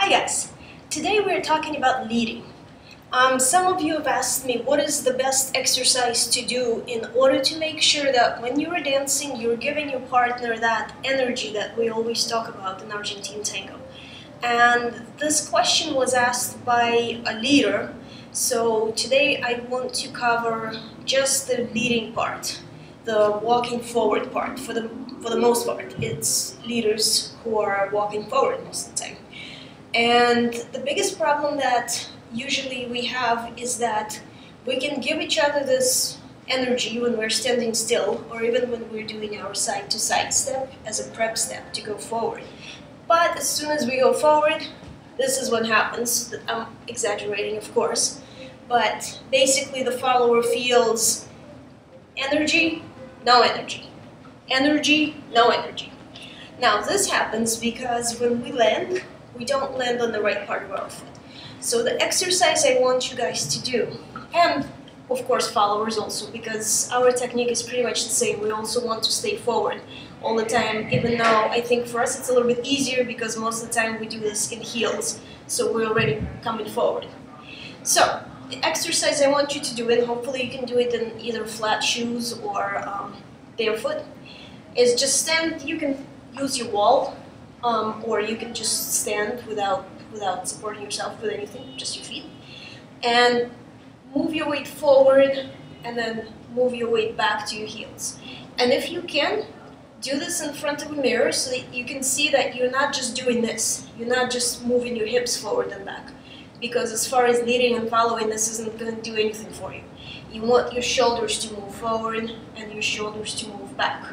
Hi guys, today we're talking about leading. Some of you have asked me what is the best exercise to do in order to make sure that when you are dancing you're giving your partner that energy that we always talk about in Argentine Tango. And this question was asked by a leader, so today I want to cover just the leading part, the walking forward part. For the most part, it's leaders who are walking forward most of the time. And the biggest problem that usually we have is that we can give each other this energy when we're standing still, or even when we're doing our side-to-side step as a prep step to go forward. But as soon as we go forward, this is what happens. I'm exaggerating, of course, but basically the follower feels energy, no energy. Energy, no energy. Now this happens because when we land, we don't land on the right part of our foot. So the exercise I want you guys to do, and of course followers also, because our technique is pretty much the same. We also want to stay forward all the time, even though I think for us it's a little bit easier because most of the time we do this in heels, so we're already coming forward. So the exercise I want you to do, and hopefully you can do it in either flat shoes or barefoot, is just stand. You can use your wall, or you can just stand without supporting yourself with anything, just your feet, and move your weight forward and then move your weight back to your heels. And if you can, do this in front of a mirror so that you can see that you're not just doing this, you're not just moving your hips forward and back, because as far as leading and following, this isn't going to do anything for you. You want your shoulders to move forward and your shoulders to move back,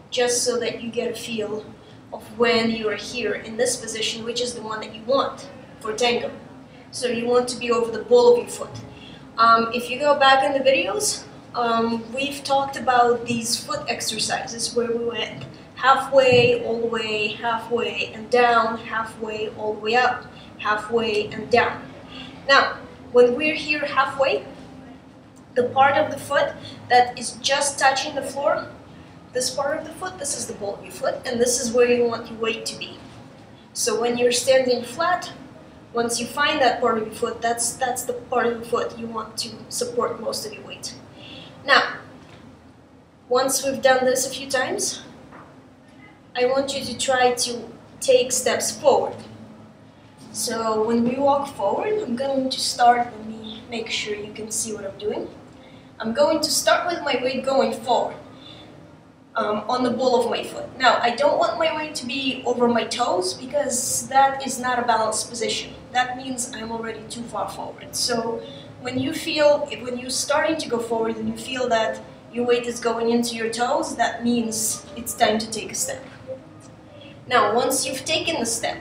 just so that you get a feel of when you are here in this position, which is the one that you want for tango. So you want to be over the ball of your foot. If you go back in the videos, we've talked about these foot exercises where we went halfway, all the way, halfway and down, halfway, all the way up, halfway and down. Now, when we're here halfway, the part of the foot that is just touching the floor, this part of the foot, this is the ball of your foot, and this is where you want your weight to be. So when you're standing flat, once you find that part of your foot, that's the part of the foot you want to support most of your weight. Now, once we've done this a few times, I want you to try to take steps forward. So when we walk forward, I'm going to start, let me make sure you can see what I'm doing. I'm going to start with my weight going forward. On the ball of my foot. Now, I don't want my weight to be over my toes because that is not a balanced position. That means I'm already too far forward. So when you're starting to go forward and you feel that your weight is going into your toes, that means it's time to take a step. Now, once you've taken the step,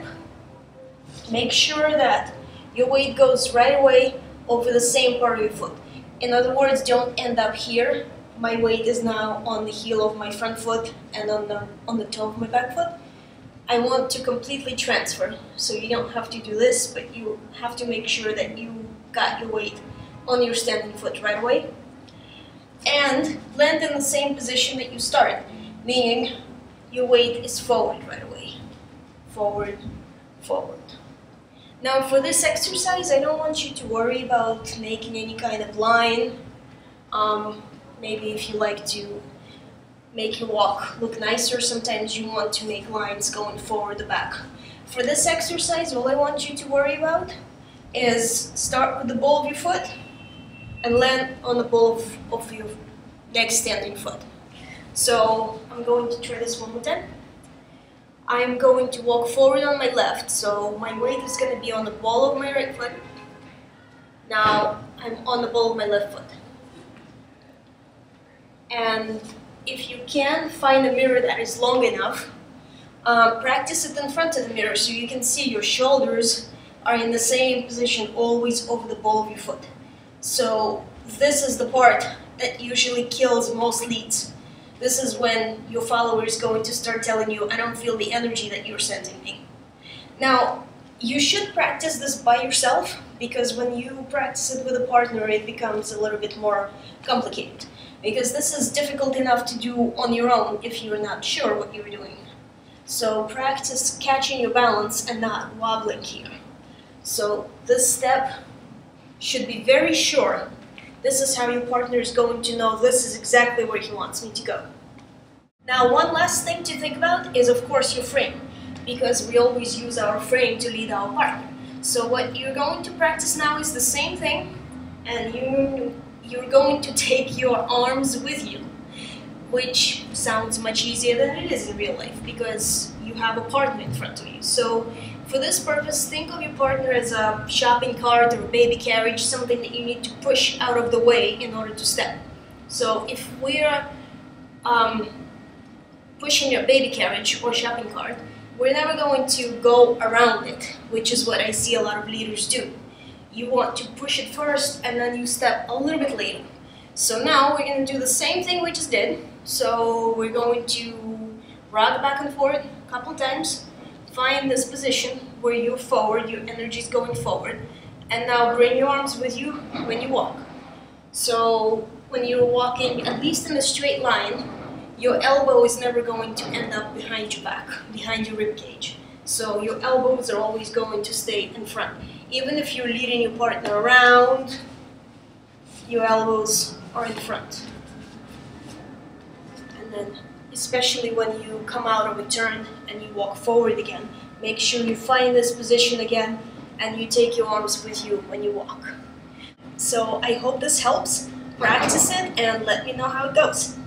make sure that your weight goes right away over the same part of your foot. In other words, don't end up here. My weight is now on the heel of my front foot and on the toe of my back foot. I want to completely transfer, so you don't have to do this, but you have to make sure that you got your weight on your standing foot right away. And land in the same position that you started, meaning your weight is forward right away. Forward, forward. Now for this exercise, I don't want you to worry about making any kind of line. Maybe if you like to make your walk look nicer, sometimes you want to make lines going forward the back. For this exercise, all I want you to worry about is start with the ball of your foot and land on the ball of your next standing foot. So I'm going to try this one more time. I'm going to walk forward on my left, so my weight is going to be on the ball of my right foot. Now I'm on the ball of my left foot. And if you can, find a mirror that is long enough. Practice it in front of the mirror so you can see your shoulders are in the same position, always over the ball of your foot. So this is the part that usually kills most leads. This is when your follower is going to start telling you, I don't feel the energy that you're sending me. Now, you should practice this by yourself, because when you practice it with a partner, it becomes a little bit more complicated. Because this is difficult enough to do on your own if you're not sure what you're doing. So practice catching your balance and not wobbling here. So this step should be very sure. This is how your partner is going to know this is exactly where he wants me to go. Now, one last thing to think about is, of course, your frame, because we always use our frame to lead our partner. So what you're going to practice now is the same thing, and you're going to take your arms with you, which sounds much easier than it is in real life because you have a partner in front of you. So for this purpose, think of your partner as a shopping cart or a baby carriage, something that you need to push out of the way in order to step. So if we're pushing your baby carriage or shopping cart, we're never going to go around it, which is what I see a lot of leaders do. You want to push it first and then you step a little bit later. So now we're going to do the same thing we just did. So we're going to rock back and forth a couple times, find this position where you're forward, your energy is going forward, and now bring your arms with you when you walk. So when you're walking, at least in a straight line, your elbow is never going to end up behind your back, behind your rib cage. So your elbows are always going to stay in front. Even if you're leading your partner around, your elbows are in front. And then, especially when you come out of a turn and you walk forward again, make sure you find this position again and you take your arms with you when you walk. So I hope this helps. Practice it and let me know how it goes.